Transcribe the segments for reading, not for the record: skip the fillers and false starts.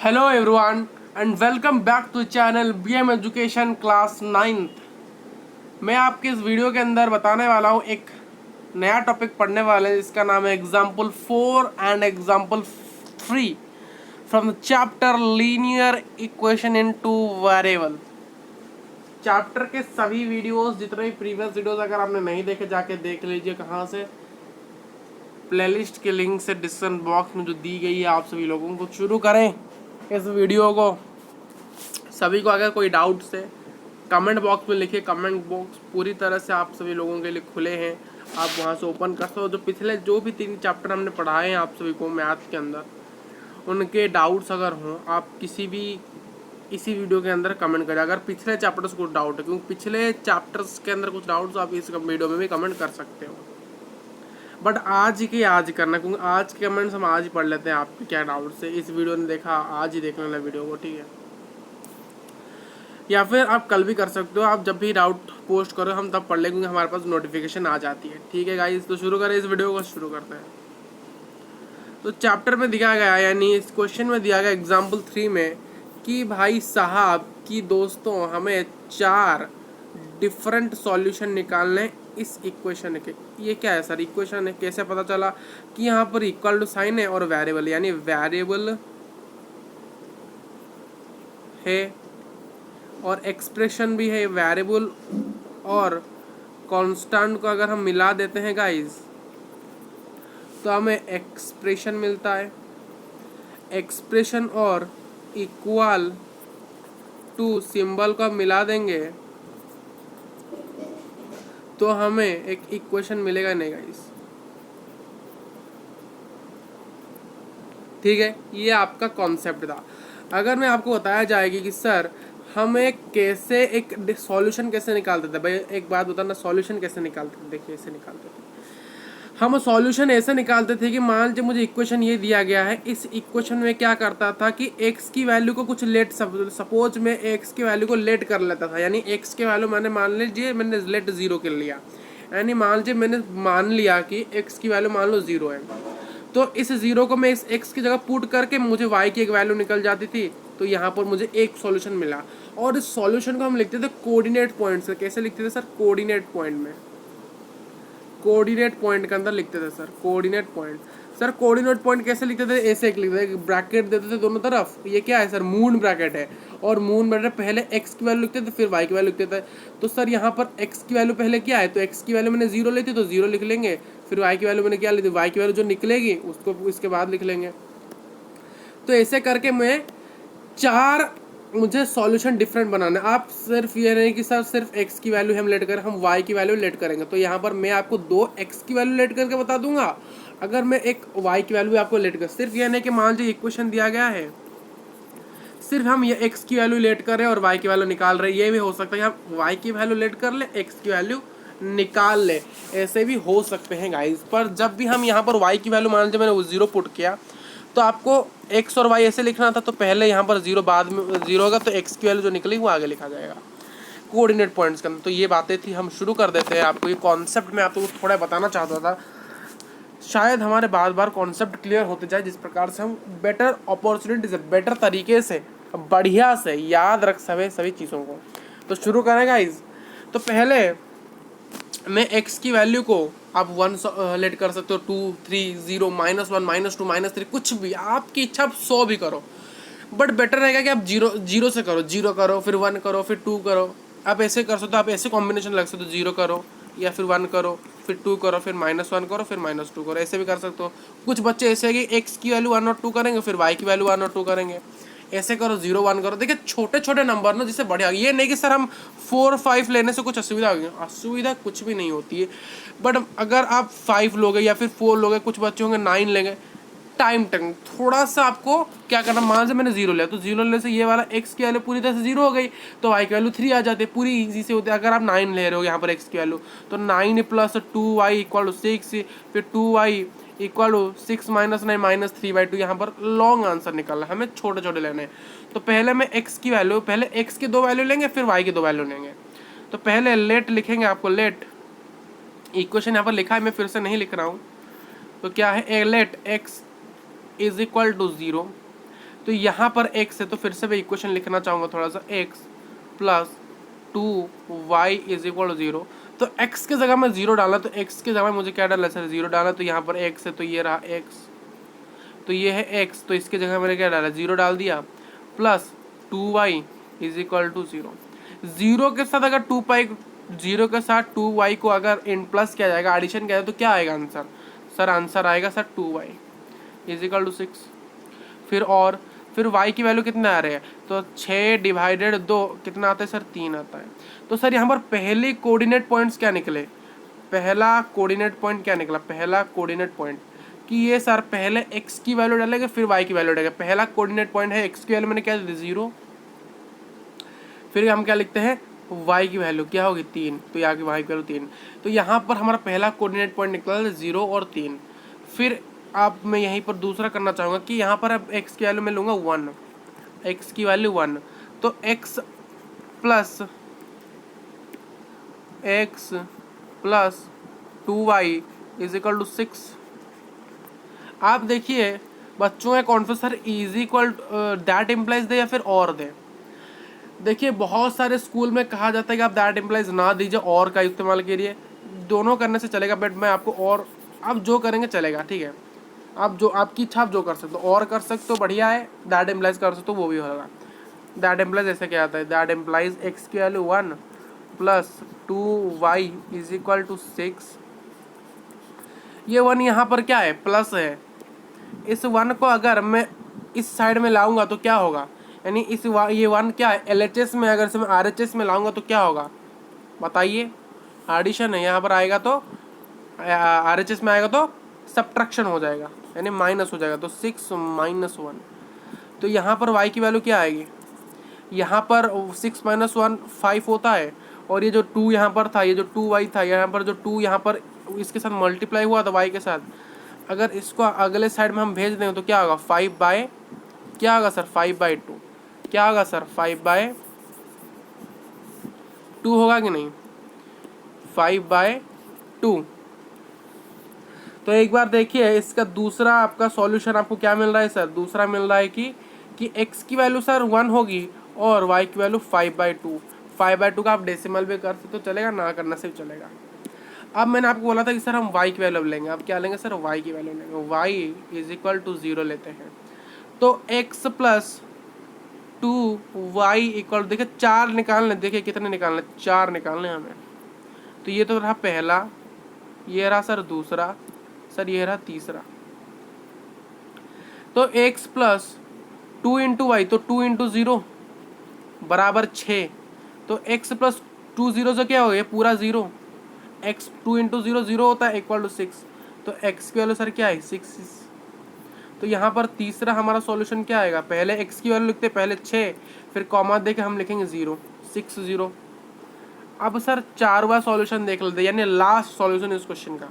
Hello everyone and welcome back to channel BM education class 9th। मैं आपके इस video के अंदर बताने वाला हूँ एक नया टॉपिक पढ़ने वाले हैं जिसका नाम है example 4 and example 3 from the chapter linear equation in two variable. Chapter के सभी वीडियोस जितने भी प्रीवियस वीडियोस अगर आपने नहीं देखे जाके देख लीजिए। कहाँ से? प्लेलिस्ट के लिंक से डिस्क्रिप्शन बॉक्स में जो दी गई है। आप सभी लोगों को शुरू करें इस वीडियो को। सभी को अगर कोई डाउट है कमेंट बॉक्स में लिखिए। कमेंट बॉक्स पूरी तरह से आप सभी लोगों के लिए खुले हैं, आप वहां से ओपन कर सकते हो। जो पिछले जो भी 3 चैप्टर हमने पढ़ाए हैं आप सभी को मैथ्स के अंदर, उनके डाउट्स अगर हों आप किसी भी इसी वीडियो के अंदर कमेंट करें। अगर पिछले चैप्टर्स को डाउट है, क्योंकि पिछले चैप्टर्स के अंदर कुछ डाउट्स आप इस वीडियो में भी कमेंट कर सकते हो, बट आज के आज करना, क्योंकि आज के कमेंट्स हम आज ही पढ़ लेते हैं। आपके क्या डाउट्स है इस वीडियो ने देखा आज ही देख लेना वीडियो को, ठीक है? या फिर आप कल भी कर सकते हो। आप जब भी डाउट पोस्ट करो हम तब पढ़ लें, क्योंकि हमारे पास नोटिफिकेशन आ जाती है, ठीक है गाइस? तो शुरू करें, इस वीडियो को शुरू करते हैं। तो चैप्टर में दिया गया, यानी इस क्वेश्चन में दिया गया एग्जाम्पल 3 में कि भाई साहब कि दोस्तों हमें 4 डिफरेंट सॉल्यूशन निकालने इस इक्वेशन के। ये क्या है सर? इक्वेशन है, कैसे पता चला कि यहाँ पर इक्वल टू साइन है और वेरिएबल, यानी वेरिएबल है और एक्सप्रेशन भी है। वेरिएबल और कांस्टेंट को अगर हम मिला देते हैं गाइस तो हमें एक्सप्रेशन मिलता है। एक्सप्रेशन और इक्वल टू सिंबल को हम मिला देंगे तो हमें एक इक्वेशन मिलेगा, नहीं गाइस? ठीक है, ये आपका कॉन्सेप्ट था। अगर मैं आपको बताया जाएगी कि सर हमें कैसे एक सॉल्यूशन कैसे निकालते थे, भाई एक बात बताना, सॉल्यूशन कैसे निकालते थे? देखिए ऐसे निकालते थे हम सॉल्यूशन। ऐसे निकालते थे कि मान लीजिए मुझे इक्वेशन ये दिया गया है, इस इक्वेशन में क्या करता था कि x की वैल्यू को कुछ लेट, सपोज मैं x की वैल्यू को लेट कर लेता था, यानी x की वैल्यू मैंने मान लीजिए मैंने लेट 0 कर लिया, यानी मान लीजिए मैंने मान लिया कि x की वैल्यू मान लो 0 है, तो इस 0 को मैं इस x की जगह पुट करके मुझे y की एक वैल्यू निकल जाती थी। तो यहाँ पर मुझे एक सॉल्यूशन मिला और इस सॉल्यूशन को हम लिखते थे कोऑर्डिनेट पॉइंट से। कैसे लिखते थे सर? कोऑर्डिनेट पॉइंट में, कोऑर्डिनेट पॉइंट के अंदर लिखते थे sir. Coordinate point, sir coordinate point कैसे लिखते थे? ऐसे एक लिखते थे, ब्रैकेट देते थे दोनों तरफ। ये क्या है सर? मून ब्रैकेट है। और मून ब्रैकेट पहले x की वैल्यू लिखते थे फिर y की वैल्यू लिखते थे। तो सर यहाँ पर x की वैल्यू पहले क्या है? तो x की वैल्यू मैंने 0 ली थी तो 0 लिख लेंगे, फिर y की वैल्यू मैंने क्या ली थी? y की वैल्यू जो निकलेगी उसको इसके बाद लिख लेंगे। तो ऐसे करके मैं 4 मुझे सॉल्यूशन डिफरेंट बनाना है। आप सिर्फ ये नहीं कि सर सिर्फ x की वैल्यू हम लेट करें, हम y की वैल्यू लेट करेंगे। तो यहाँ पर मैं आपको 2 x की वैल्यू लेट करके बता दूंगा, अगर मैं एक y की वैल्यू आपको लेट कर। सिर्फ ये नहीं कि मान लीजिए इक्वेशन दिया गया है, सिर्फ हम ये x की वैल्यू लेट कर रहे हैं और y की वैल्यू निकाल रहे हैं। ये भी हो सकता है हम y की वैल्यू लेट कर ले, x की वैल्यू निकाल ले, ऐसे भी हो सकते हैं गाइस। पर जब भी हम यहाँ पर y की वैल्यू मान लीजिए मैंने वो 0 पुट किया तो आपको x और y ऐसे लिखना था, तो पहले यहाँ पर 0 बाद में 0 होगा तो x की वैल्यू जो निकली वो आगे लिखा जाएगा कोऑर्डिनेट पॉइंट्स के अंदर। तो ये बातें थी, हम शुरू कर देते हैं। आपको ये कॉन्सेप्ट मैं आपको थोड़ा बताना चाहता था, शायद हमारे बार बार कॉन्सेप्ट क्लियर होते जाए, जिस प्रकार से हम बेटर अपॉर्चुनिटी से, बेटर तरीके से, बढ़िया से याद रख सभी चीज़ों को। तो शुरू करें गाइस। तो पहले मैं x की वैल्यू को आप 1 लेट कर सकते हो, 2, 3, 0, -1, -2, -3, कुछ भी आपकी इच्छा, आप 100 भी करो, बट बेटर रहेगा कि आप 0 से करो। 0 करो फिर 1 करो फिर 2 करो। आप ऐसे कर सकते हो, आप ऐसे कॉम्बिनेशन लग सकते हो, 0 करो या फिर 1 करो फिर 2 करो फिर -1 करो फिर -2 करो, ऐसे भी कर सकते हो। कुछ बच्चे ऐसे है कि x की वैल्यू 1 और 2 करेंगे फिर y की वैल्यू 1 और 2 करेंगे, ऐसे करो 0, 1 करो। देखिए छोटे छोटे नंबर ना जिससे बढ़िया, ये नहीं कि सर हम 4, 5 लेने से कुछ असुविधा होगी, असुविधा कुछ भी नहीं होती है। बट अगर आप 5 लोगे या फिर 4 लोगे, कुछ बच्चे होंगे 9 लेंगे, टाइम टेकिंग थोड़ा सा आपको क्या करना। मान से मैंने 0 लिया तो 0 लेने से ये वाला x की वैल्यू पूरी तरह से 0 हो गई, तो y की वैल्यू 3 आ जाती है, पूरी इजी से होती है। अगर आप 9 ले रहे हो यहाँ पर x की वैल्यू, तो 9 + 2y = 6, फिर 2y = 6 - 9 - 3/2। यहाँ पर लॉन्ग आंसर निकालना है, हमें छोटे छोटे लेने हैं। तो पहले मैं x की वैल्यू, पहले x की 2 वैल्यू लेंगे फिर y की 2 वैल्यू लेंगे। तो पहले लेट लिखेंगे, आपको लेट इक्वेशन यहाँ पर लिखा है, मैं फिर से नहीं लिख रहा हूँ। तो क्या है? लेट x = 0, तो यहाँ पर x है, तो फिर से मैं इक्वेशन लिखना चाहूँगा थोड़ा सा, x plus 2y is equal 0। तो x के जगह में 0 डाला, तो x के जगह में मुझे क्या डाला सर, 0 डाला। तो यहाँ पर x है, तो ये रहा x, तो ये है x, तो इसके जगह मैंने क्या डाला, 0 डाल दिया, plus 2y is equal to 0। 0 के साथ अगर 2 पाई, 0 के साथ 2y को अगर इन प्लस किया जाएगा, एडिशन किया जाए, तो क्या आएगा आंसर, सर आंसर आएगा sir 2y is equal to 6। फिर y की वैल्यू कितना आ रहे हैं, तो 6 डिवाइडेड 2 कितना आता है सर, 3 आता है। तो सर यहाँ पर पहले कोऑर्डिनेट पॉइंट्स क्या निकले, पहला कोऑर्डिनेट पॉइंट क्या निकला, पहला कोऑर्डिनेट पॉइंट कि ये सर पहले x की वैल्यू डालेगा फिर y की वैल्यू डालेगा। पहला कोऑर्डिनेट पॉइंट है x की वैल्यू मैंने क्या दी, 0। फिर हम क्या लिखते हैं, y की वैल्यू क्या होगी, 3, तो यहाँ की y की वैल्यू 3। तो यहाँ पर हमारा पहला कोऑर्डिनेट पॉइंट निकला 0 और 3। फिर अब मैं यहीं पर दूसरा करना चाहूँगा कि यहाँ पर अब x की वैल्यू मैं लूँगा 1, x की वैल्यू 1, तो x plus 2y is equal to 6। आप देखिए बच्चों का कौन सा सर इज इक्वल दैट इम्प्लाइज दे या फिर और दे। देखिए बहुत सारे स्कूल में कहा जाता है कि आप दैट इम्प्लाइज ना दीजिए, और का इस्तेमाल करिए, दोनों करने से चलेगा, बट मैं आपको और, आप जो करेंगे चलेगा, ठीक है, आप जो आपकी इच्छा, आप जो कर सकते हो, और कर सकते हो बढ़िया है, दैट इम्प्लाइज कर सकते हो वो भी होगा। दैट इम्प्लाइज ऐसे क्या आता है, दैट इम्प्लाइज x की value 1 plus 2y is equal to 6। ये 1 यहाँ पर क्या है, प्लस है, इस 1 को अगर मैं इस साइड में लाऊंगा तो क्या होगा, यानी ये 1 क्या है, LHS में, अगर से मैं RHS में लाऊंगा तो क्या होगा बताइए, एडिशन है, यहाँ पर आएगा तो RHS में आएगा तो सब्ट्रैक्शन हो जाएगा, यानी माइनस हो जाएगा, तो 6 माइनस 1। तो यहाँ पर y की वैल्यू क्या आएगी, यहाँ पर 6 माइनस 1 5 होता है, और ये जो 2 यहाँ पर था, ये जो 2y था, यहाँ पर जो 2 यहाँ पर इसके साथ मल्टीप्लाई हुआ था y के साथ, अगर इसको अगले साइड में हम भेज दें तो क्या होगा, 5 बाय, क्या होगा सर 5/2, क्या होगा सर 5/2 होगा कि नहीं, 5/2। तो एक बार देखिए इसका दूसरा आपका सॉल्यूशन आपको क्या मिल रहा है सर, दूसरा मिल रहा है कि x की वैल्यू सर 1 होगी और y की वैल्यू 5/2। 5/2 का आप डेसिमल भी कर सकते तो चलेगा, ना करना से भी चलेगा। अब मैंने आपको बोला था कि सर हम y की वैल्यू लेंगे, अब क्या लेंगे सर, y की वैल्यू लेंगे, y इज इक्वल टू 0 लेते हैं। तो x प्लस 2y इक्वल, देखिए 4 निकालने, देखिए कितने निकालने, 4 निकालने हमें। तो ये तो रहा पहला, ये रहा सर दूसरा, सर ये रहा तीसरा। तो x प्लस 2 इंटू वाई, तो 2 इंटू 0 बराबर 6। तो x प्लस 2 0 से क्या हो गया, पूरा 0, x 2 इंटू 0 0 होता है, इक्वल टू 6। तो x की वैल्यू सर क्या है, 6। तो यहाँ पर तीसरा हमारा सॉल्यूशन क्या आएगा, पहले x की वैल्यू लिखते हैं, पहले 6, फिर कॉमा दे के हम लिखेंगे 0, 6 0। अब सर 4वां सॉल्यूशन देख लेते हैं, यानी लास्ट सॉल्यूशन इस क्वेश्चन का।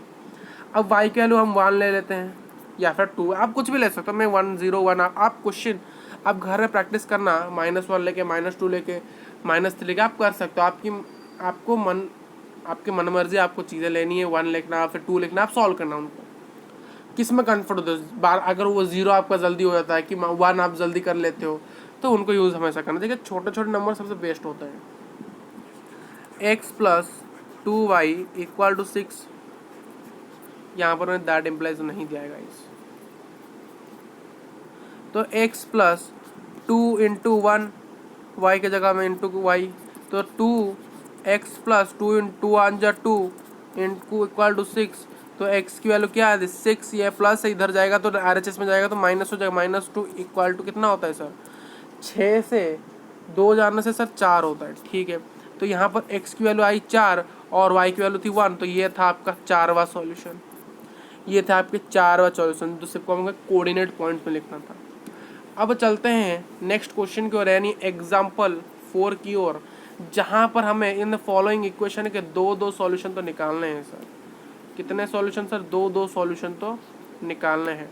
अब y की वैल्यू हम 1 ले लेते हैं या फिर 2, आप कुछ भी ले सकते हो, मैं 1 0 1, आप क्वेश्चन आप घर में प्रैक्टिस करना, -1 लेके, -2 लेके, -3 लेके आप कर सकते हो, आपकी मन मर्जी, आपको चीज़ें लेनी है, 1 लिखना फिर 2 लिखना, आप सॉल्व करना उनको, किस में कंफर्ट होते हो। बार अगर वो 0 आपका जल्दी हो जाता है कि 1 आप जल्दी कर लेते हो, तो उनको यूज़ हमेशा करना। देखिए छोटे छोटे नंबर सबसे बेस्ट होते हैं। x plus 2y equal to 6, यहाँ पर मैंने दैट इम्प्लाइज नहीं दिया है गाइस। तो x प्लस 2 इंटू 1, वाई की जगह में इंटू वाई, तो 2x प्लस 2 इंटू 1 जा 2 इंटू इक्वल टू 6। तो x की वैल्यू क्या है, 6, ये प्लस है, इधर जाएगा तो RHS में जाएगा तो माइनस हो जाएगा, -2 इक्वल टू कितना होता है सर, 6 से 2 जाने से सर 4 होता है, ठीक है। तो यहाँ पर x की वैल्यू आई 4 और y की वैल्यू थी 1, तो ये था आपका 4वां सॉल्यूशन, ये था आपके 4वां सॉल्यूशन, तो सिर्फ हमें कोऑर्डिनेट पॉइंट में लिखना था। अब चलते हैं नेक्स्ट क्वेश्चन की ओर, यानी एग्जाम्पल 4 की ओर, जहाँ पर हमें इन फॉलोइंग इक्वेशन के 2 सॉल्यूशन तो निकालने हैं सर। कितने सॉल्यूशन सर, 2 सॉल्यूशन तो निकालने हैं,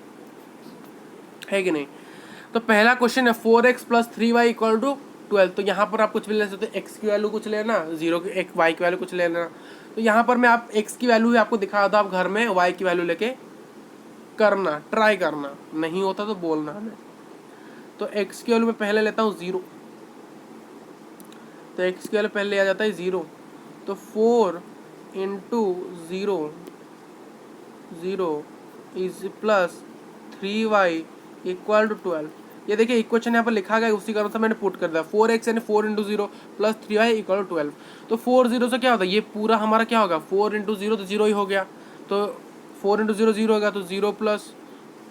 है कि नहीं। तो पहला क्वेश्चन है 4x plus 3y equal to 12। तो यहाँ पर आप कुछ भी ले सकते हो, x की वैल्यू कुछ लेना, 0 की, एक y की वैल्यू कुछ ले लेना। तो यहाँ पर मैं आप x की वैल्यू भी आपको दिखा दो, आप घर में y की वैल्यू लेके करना, ट्राई करना, नहीं होता तो बोलना हमें। तो एक्स की वैल्यू में पहले लेता हूँ 0, तो एक्स की वैल्यू पहले आ जाता है 0, तो 4 into 0 0 is plus 3y equal to 12। ये देखिए इक्वेशन यहाँ पर लिखा गया उसी कारण से मैंने पुट कर दिया 4x यानी 4 into 0 plus 3y equal to 12। तो 4 0 से क्या होता है, ये पूरा हमारा क्या होगा 4 इंटू 0 तो 0 ही हो गया, तो 4 इंटू 0 0 होगा, तो 0 प्लस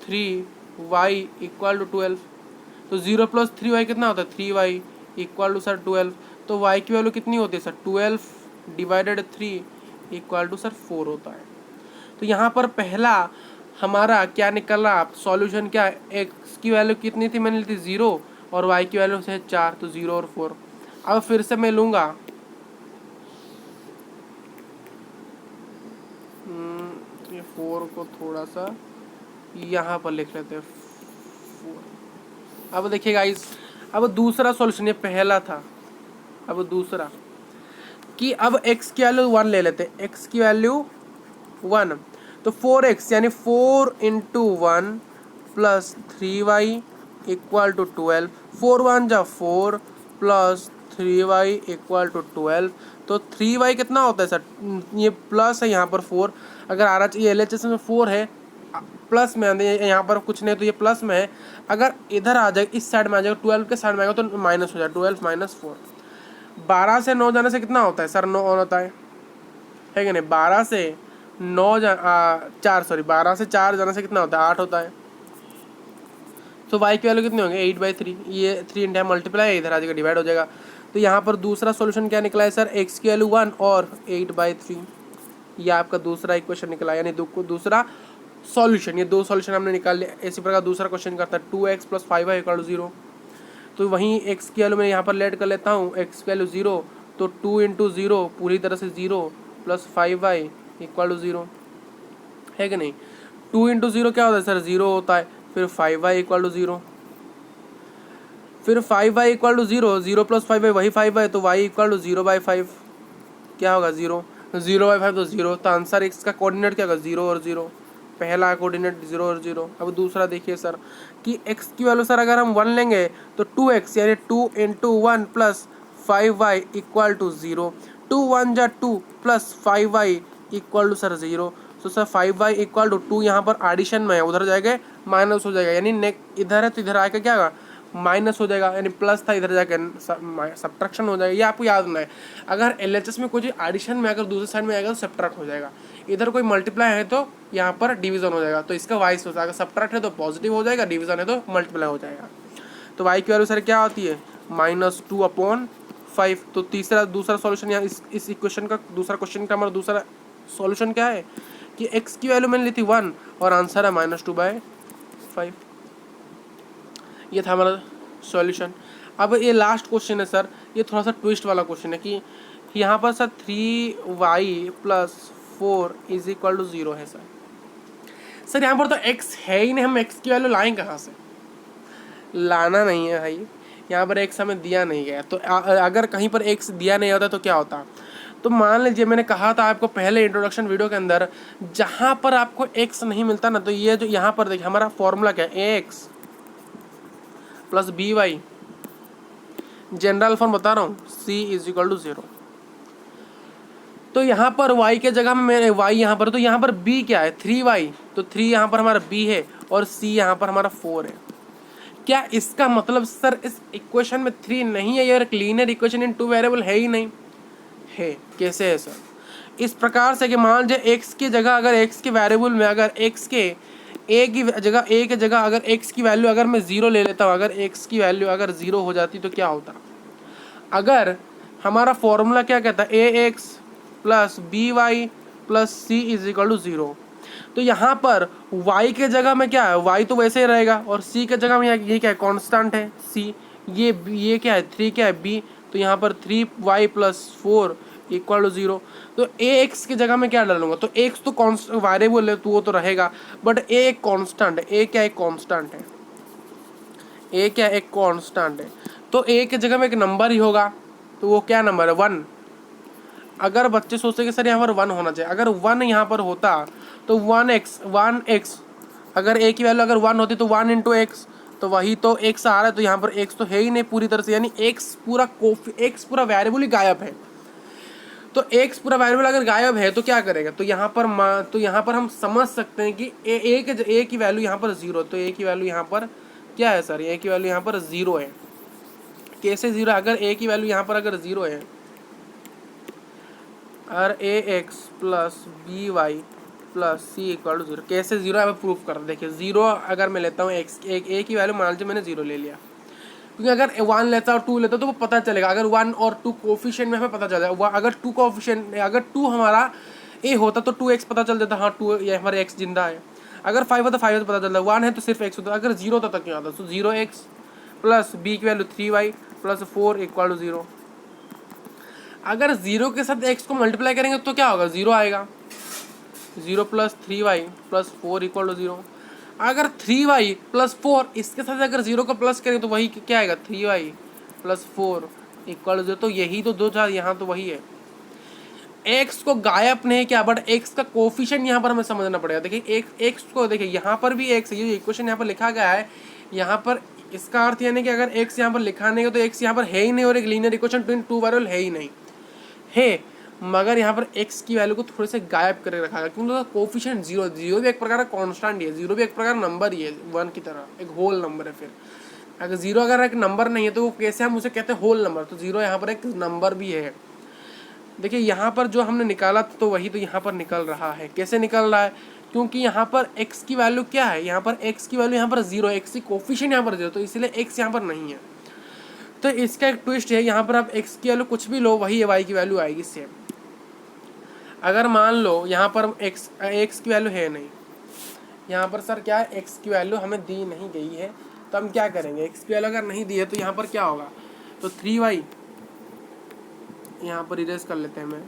3y इक्वल टू 12। तो 0 प्लस 3y कितना होता है 3y इक्वल टू सर 12। तो y की वैल्यू कितनी होती है sir 12 divided 3 equal to sir 4 होता है। तो यहाँ पर पहला हमारा क्या निकल रहा सॉल्यूशन क्या है, x की वैल्यू कितनी थी मैंने ली थी 0 और y की वैल्यू से 4, तो 0 और 4। अब फिर से मैं लूँगा ये 4 को थोड़ा सा यहाँ पर लिख लेते हैं 4। अब देखिए गाइस, अब दूसरा सॉल्यूशन, ये पहला था, अब दूसरा कि अब x की वैल्यू 1 ले लेते हैं, x की वैल्यू 1, तो 4x यानी 4 into 1 plus 3y equal to 12, 4 1 जा 4 प्लस 3y इक्वल टू 12। तो 3y कितना होता है सर, ये प्लस है यहाँ पर 4, अगर आर एच ये LHS में 4 है प्लस में, यहाँ पर कुछ नहीं तो ये प्लस में है, अगर इधर आ जाए इस साइड में आ जाएगा 12 के साइड में आएगा तो माइनस हो जाए 12 माइनस 4। 12 से 9 जाने से कितना होता है सर 9 होता है कि नहीं, 12 से 12 से 4 जाने से कितना होता है 8 होता है। तो y की वैल्यू कितनी होंगे 8/3, ये 3 इंडिया मल्टीप्लाई इधर आ जाएगा डिवाइड हो जाएगा। तो यहाँ पर दूसरा सॉल्यूशन क्या निकला है सर, x की वैल्यू 1 और 8/3, ये आपका दूसरा इक्वेशन निकला, यानी दूसरा सॉल्यूशन। ये दो सॉल्यूशन हमने निकाल लिया। इसी प्रकार दूसरा क्वेश्चन करता है 2x plus 5y equal to 0, तो वहीं x की वैल्यू मैं यहाँ पर लेट कर लेता हूँ, x की वैल्यू 0, तो 2 इंटू 0 पूरी तरह से 0 प्लस 5y इक्वल टू 0 है कि नहीं। 2 इंटू 0 क्या होता है सर 0 होता है, फिर 5y इक्वल टू 0, फिर 5y equal to 0, 0 plus 5y वही 5y, तो y इक्वल टू 0/5 क्या होगा 0, 0/5 तो 0। तो आंसर x का कोऑर्डिनेट क्या होगा 0 और 0, पहला कोऑर्डिनेट 0 और 0। अब दूसरा देखिए सर कि x की वैल्यू सर अगर हम 1 लेंगे तो 2x यानी 2 into 1 plus 5y equal to 0, 2 1 जा 2 plus 5y equal to sir 0। तो सर 5y इक्वल टू 2 यहाँ पर एडिशन में है, उधर जाएगा माइनस हो जाएगा, यानी इधर है तो इधर आएगा क्या होगा माइनस हो जाएगा, यानी प्लस था इधर जाके सब्ट्रैक्शन हो जाएगा। ये आपको याद रखना है, अगर LHS में कोई एडिशन में अगर दूसरे साइड में आएगा तो सब्ट्रैक्ट हो जाएगा, इधर कोई मल्टीप्लाई है तो यहाँ पर डिवीजन हो जाएगा। तो इसका वाइस हो जाएगा, सब्ट्रैक्ट है तो पॉजिटिव हो जाएगा, डिवीजन है तो मल्टीप्लाई हो जाएगा। तो y की वैल्यू सर क्या होती है -2/5। तो दूसरा सॉल्यूशन यहाँ इस इक्वेशन का दूसरा क्वेश्चन का हमारा दूसरा सॉल्यूशन क्या है कि x की वैल्यू मैंने ली थी 1 और आंसर है -2/5। ये था हमारा सॉल्यूशन। अब ये लास्ट क्वेश्चन है सर, ये थोड़ा सा ट्विस्ट वाला क्वेश्चन है कि यहाँ पर sir 3y plus 4 is equal to 0 है सर यहाँ पर तो x है ही नहीं, हम x की वैल्यू लाएं कहाँ से, लाना नहीं है भाई, यहाँ पर x हमें दिया नहीं गया। तो अगर कहीं पर x दिया नहीं होता तो क्या होता, तो मान लीजिए मैंने कहा था आपको पहले इंट्रोडक्शन वीडियो के अंदर, जहाँ पर आपको x नहीं मिलता ना, तो ये जो यहाँ पर देखिए हमारा फॉर्मूला क्या है ax plus by, general form बता रहा हूँ, c इज इक्वल टू 0। तो यहाँ पर y के जगह में मेरे y यहाँ पर, तो यहाँ पर b क्या है 3y, तो 3 यहाँ पर हमारा b है और c यहाँ पर हमारा 4 है। क्या इसका मतलब सर इस इक्वेशन में 3 नहीं है, यार लीनियर इक्वेशन इन 2 वेरिएबल है ही नहीं है। कैसे है सर, इस प्रकार से कि मान लीजिए x की जगह अगर x के वेरिएबल में अगर x के a की जगह अगर x की वैल्यू अगर मैं 0 ले लेता हूँ, अगर x की वैल्यू अगर 0 हो जाती तो क्या होता, अगर हमारा फॉर्मूला क्या कहता है ax plus by plus c is equal to 0, तो यहाँ पर y के जगह में क्या है y तो वैसे ही रहेगा और c के जगह में ये क्या है कांस्टेंट है c, ये क्या है 3 क्या है b, तो यहाँ पर 3y प्लस 4 इक्वल टू 0। तो ax की जगह में क्या डालूंगा, तो x तो कॉन्स्टेंट वेरिएबल है तो वो तो रहेगा, बट a एक कांस्टेंट है, a क्या एक कांस्टेंट है, a क्या एक कांस्टेंट है, तो a की जगह में एक नंबर ही होगा, तो वो क्या नंबर है 1। अगर बच्चे सोचते कि सर यहाँ पर 1 होना चाहिए, अगर 1 यहाँ पर होता तो 1x अगर a की वैल्यू अगर 1 होती तो 1 इंटू एक्स, तो वही तो एक्स आ रहा है, तो यहाँ पर एक्स तो है ही नहीं पूरी तरह से, यानी एक्स पूरा वेरिएबल ही गायब है। तो एक्स पूरा वेरिएबल अगर गायब है तो क्या करेगा, तो यहाँ पर हम समझ सकते हैं कि ए की वैल्यू यहाँ पर जीरो, तो ए की वैल्यू यहाँ पर क्या है सर, ए की वैल्यू यहाँ पर जीरो है। कैसे जीरो, अगर ए की वैल्यू यहाँ पर अगर जीरो है, और A X plus B Y plus C equal to zero, कैसे जीरो है प्रूफ कर, देखिए जीरो अगर मैं लेता हूँ एक्स ए की वैल्यू, मान लीजिए मैंने जीरो ले लिया, क्योंकि अगर 1 लेता और 2 लेता तो वो पता चलेगा, अगर 1 और 2 कोफिशिएंट में हमें पता चल जाएगा, अगर 2 कोफिशिएंट, अगर 2 हमारा ए होता तो 2x पता चल जाता, हाँ 2 ये हमारे x जिंदा है, अगर 5 होता 5 तो पता चलता, 1 है तो सिर्फ x होता, अगर 0 होता तो क्यों आता, तो 0x प्लस बी की value 3y plus 4 equal to 0। अगर 0 के साथ x को मल्टीप्लाई करेंगे तो क्या होगा, 0 आएगा, 0 plus 3y plus 4 equal to 0। अगर 3y प्लस 4 इसके साथ अगर 0 को प्लस करें तो वही क्या आएगा, 3y प्लस 4 इक्वल टू 0। तो यही तो दो चार यहाँ तो वही है, x को गायब नहीं किया, बट x का कोफिशिएंट यहाँ पर हमें समझना पड़ेगा। देखिए x को देखिए यहाँ पर भी x है, ये इक्वेशन यहाँ पर लिखा गया है, यहाँ पर इसका अर्थ यानी कि अगर x यहाँ पर लिखा नहीं हो तो x यहाँ पर है ही नहीं, और एक linear equation twin two variable है ही नहीं है, मगर यहाँ पर x की वैल्यू को थोड़े से गायब करके रखा गया, क्योंकि कोफिशिएंट जीरो भी एक प्रकार का कांस्टेंट ही है, जीरो भी एक प्रकार नंबर ही है, 1 की तरह एक होल नंबर है। फिर अगर जीरो अगर एक नंबर नहीं है तो वो कैसे हम उसे कहते हैं होल नंबर, तो जीरो यहाँ पर एक नंबर भी है। देखिए यहाँ पर जो हमने निकाला तो वही तो यहाँ पर निकल रहा है, कैसे निकल रहा है, क्योंकि यहाँ पर x की वैल्यू क्या है, यहाँ पर x की वैल्यू यहाँ पर जीरो, x की कोफिशिएंट यहाँ पर जीरो, तो इसलिए x यहाँ पर नहीं है। तो इसका एक ट्विस्ट है, यहाँ पर आप x की वैल्यू कुछ भी लो वही y की वैल्यू आएगी सेम। अगर मान लो यहाँ पर x की वैल्यू है नहीं, यहाँ पर सर क्या है, x की वैल्यू हमें दी नहीं गई है, तो हम क्या करेंगे, x की वैल्यू अगर नहीं दी है तो यहाँ पर क्या होगा, तो 3y यहाँ पर इरेज कर लेते हैं,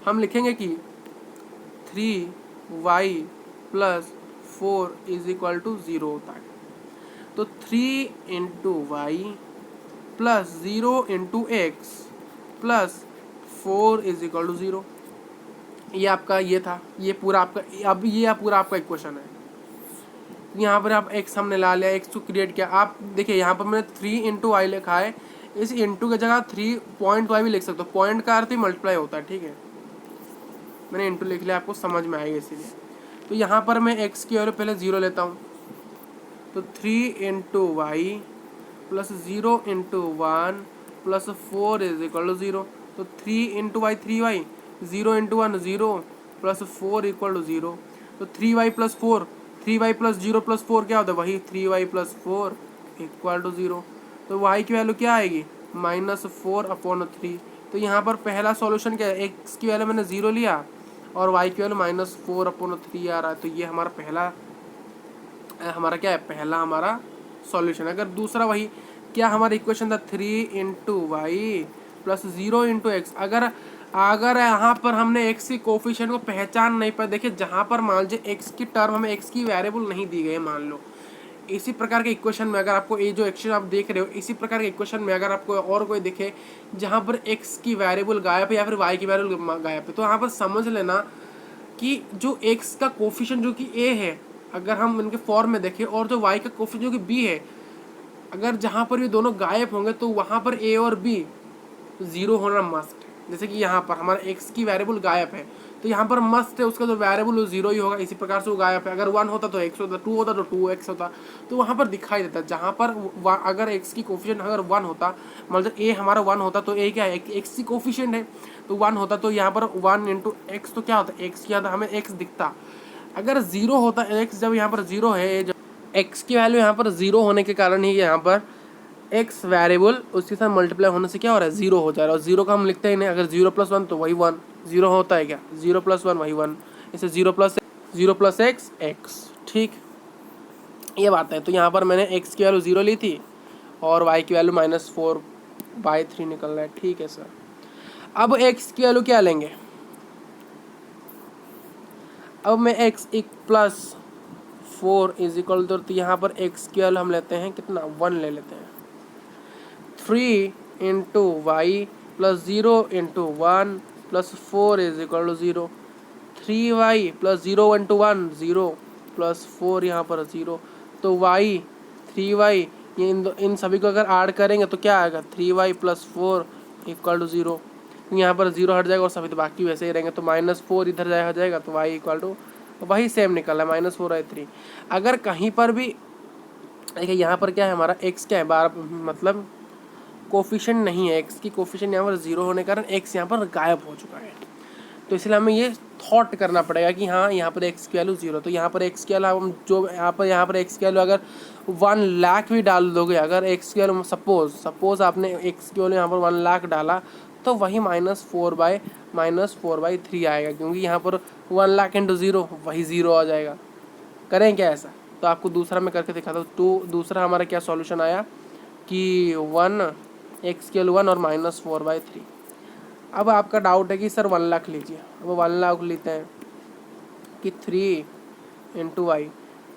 हम लिखेंगे कि 3y plus 4 is equal to 0 होता है। तो 3 into y plus 0 into x plus 4 is equal to 0, ये आपका ये था, ये पूरा आपका, अब ये पूरा आपका इक्वेशन है। यहाँ पर आप x हमने ला लिया, x को क्रिएट किया, आप देखिए यहाँ पर मैंने 3 इंटू वाई लिखा है, इस इंटू की जगह 3 पॉइंट वाई भी लिख सकते हो, पॉइंट का अर्थ ही मल्टीप्लाई होता है, ठीक है, मैंने इंटू लिख लिया, आपको समझ में आएगा इसीलिए। तो यहाँ पर मैं x की वैल्यू पहले 0 लेता हूँ, तो 3 into y plus 0 into 1 plus 4 is equal to 0। तो 3 into y 3y, 0 into 1 0 plus 4 equal to 0। तो 3y plus 4, 3y plus 0 plus 4 क्या होता है, वही 3y प्लस 4 इक्वल टू 0। तो y की वैल्यू क्या आएगी, -4/3। तो यहाँ पर पहला सॉल्यूशन क्या है, x की वैल्यू मैंने 0 लिया और y की वैल्यू -4/3 आ रहा है, तो ये हमारा क्या है, पहला हमारा सॉल्यूशन। अगर दूसरा वही क्या हमारा इक्वेशन था, 3 into y plus 0 into x, अगर यहाँ पर हमने x की कोफिशिएंट को पहचान नहीं पाए, देखिए जहाँ पर मान लीजिए x की टर्म हमें x की वेरिएबल नहीं दी गई, मान लो इसी प्रकार के इक्वेशन में अगर आपको ये जो एक्शन आप देख रहे हो, इसी प्रकार के इक्वेशन में अगर आपको और कोई दिखे जहाँ पर x की वेरिएबल गायब है या फिर y की वेरिएबल गायब है, तो यहाँ पर समझ लेना कि जो x का कोफिशिएंट जो कि a है, अगर हम इनके फॉर्म में देखें, और जो y का कोफिशिएंट जो कि b है, अगर जहाँ पर ये दोनों गायब होंगे तो वहाँ पर a और b 0 होना मस्ट है। जैसे कि यहाँ पर हमारा x की वेरिएबल गायब है तो यहाँ पर मस्ट है उसका जो वेरिएबल वो 0 ही होगा, इसी प्रकार से वो गायब है। अगर 1 होता तो x होता, 2 होता तो 2x होता, तो वहाँ पर दिखाई देता। जहाँ पर अगर x की कोफिशिएंट अगर 1 होता, मतलब a हमारा 1 होता तो a क्या है, x की कोफिशिएंट है तो 1 होता, तो यहाँ पर 1 इंटू एक्स तो क्या होता, x किया था हमें x दिखता। अगर 0 होता x, जब यहाँ पर 0 है, जब x की वैल्यू यहाँ पर 0 होने के कारण ही यहाँ पर x वेरिएबल उसके साथ मल्टीप्लाई होने से क्या हो रहा है, 0 हो जा रहा है। और 0 का हम लिखते ही नहीं, अगर 0 + 1 तो वही 1, 0 होता है क्या, 0 + 1 वही 1, इसे 0 + x x, ठीक, ये बात है। तो यहाँ पर मैंने x की वैल्यू 0 ली थी और y की वैल्यू -4/3 निकल रहा है, ठीक है सर। अब x की वैल्यू क्या लेंगे, अब मैं x + 4 इज इक्वल टू, तो यहाँ पर x की वैल्यू हम लेते हैं कितना, 1 ले लेते हैं। 3 into y plus 0 into 1 plus 4 is equal to 0। 3y plus 0 into 1 0 plus 4 यहाँ पर 0। तो y 3y ये इन सभी को अगर ऐड करेंगे तो क्या आएगा 3y + 4 = 0। यहाँ पर 0 हट जाएगा और सभी तो बाकी वैसे ही रहेंगे, तो -4 इधर जाएगा जाएगा तो y = वही सेम निकला है -4y3। अगर कहीं पर भी देखिए यहाँ पर क्या है हमारा x क्या है 12, मतलब कोफिशिएंट नहीं है, x की कोफिशिएंट यहाँ पर 0 होने के कारण x यहाँ पर गायब हो चुका है। तो इसलिए हमें ये थॉट करना पड़ेगा कि हाँ यहाँ पर x की वैल्यू 0, तो यहाँ पर x की वैल्यू हम जो यहाँ पर x की वैल्यू अगर 1 लाख भी डाल दोगे, अगर x की वैल्यू सपोज आपने x की वैल्यू यहाँ पर 1 लाख डाला तो वही -4/3 आएगा, क्योंकि यहाँ पर 1 लाख × 0 वही 0 आ जाएगा। करें क्या ऐसा? तो आपको दूसरा मैं करके दिखाता हूँ। दूसरा हमारा क्या सॉल्यूशन आया कि 1 x की वैल्यू 1 और -4/3। अब आपका डाउट है कि सर 1 लाख लीजिए, अब 1 लाख लेते हैं कि 3 × y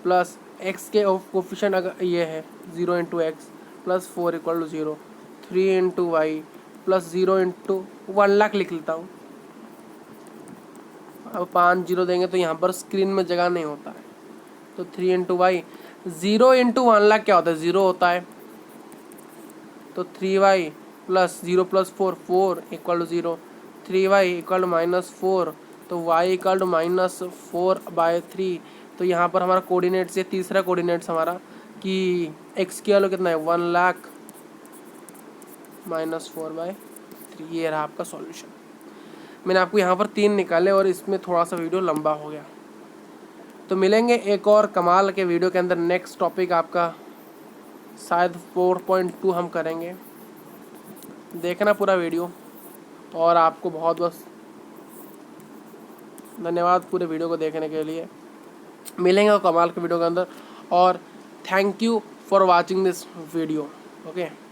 प्लस x के कोफिशिएंट अगर ये है 0 × x + 4 = 0, 3 × y प्लस 0 × 1 लाख लिख लेता हूँ। अब 5 0 देंगे तो यहाँ पर स्क्रीन में जगह नहीं होता है, तो 3 × y 0 × 1 लाख क्या होता है 0 होता है, तो 3y + 0 + 4 4 = 0, 3y = -4, तो y = -4/3। तो यहाँ पर हमारा कोऑर्डिनेट्स ये तीसरा कोऑर्डिनेट्स हमारा कि x की वैल्यू कितना है 1 लाख -4/3। ये रहा आपका सॉल्यूशन। मैंने आपको यहाँ पर 3 निकाले और इसमें थोड़ा सा वीडियो लंबा हो गया। तो मिलेंगे एक और कमाल के वीडियो के अंदर। नेक्स्ट टॉपिक आपका शायद 4.2 हम करेंगे। देखना पूरा वीडियो, और आपको बहुत बहुत धन्यवाद पूरे वीडियो को देखने के लिए। मिलेंगे कमाल के वीडियो के अंदर, और thank you for watching this video. Okay.